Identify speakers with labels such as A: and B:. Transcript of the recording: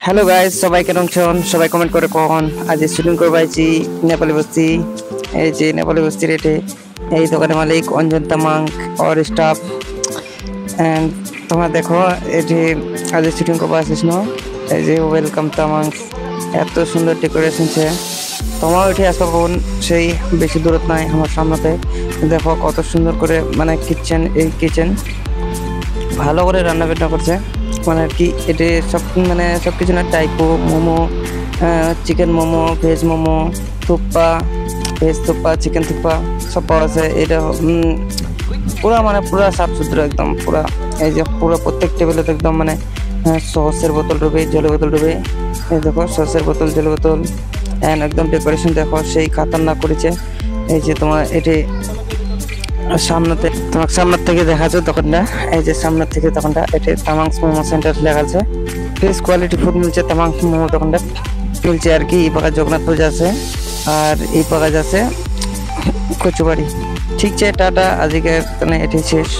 A: Hello guys, সবাই কেমন আছেন? সবাই কমেন্ট করে কোন আজ শুটিং করব আইছি নেপালি বস্তি। এই যে নেপালি বস্তির এটে এই দোকানের মালিক অঞ্জন তামাং और স্টাফ এন্ড তোমরা দেখো এটি আজ শুটিং করব আসিস না। এই যে ওয়েলকাম তামাং, এত সুন্দর ডেকোরেশন আছে। তোমার এটি আসবা বোন সেই বেশি দূরত নাই, আমার সামনেতে দেখো কত সুন্দর করে মানে কিচেন, এই কিচেন ভালো করে রান্না বান্না করছে। মানে আর কি এটা সব মানে সব কিছু না, typo momo, chicken momo, veg momo, thukpa, veg thukpa, chicken thukpa সব পাওয়া যায়। এটা পুরা মানে পুরা সাফ সুতরা একদম পুরা। এই যে পুরো প্রত্যেক টেবিলে একদম মানে সসের বোতল ডুবে, জলের বোতল ডুবে। এই দেখো সসের বোতল, জলের বোতল, এন্ড একদম ডেকোরেশন দেখো সেই খাতারনাক করেছে। এই যে তোমার এটি সামনেতে তোমার সামনের থেকে দেখা যায় দোকানটা। এই যে সামনের থেকে দোকানটা, এটি তামাংস মোমো সেন্টার লেখা আছে। বেশ কোয়ালিটি ফুড মিলছে তামাংস মোমো দোকানটা মিলছে আর কি। এই পাকা জগন্নাথ পূজা আছে আর এই পাকা আছে কচুবাড়ি। ঠিক আছে, টাটা, আজকে এটি শেষ।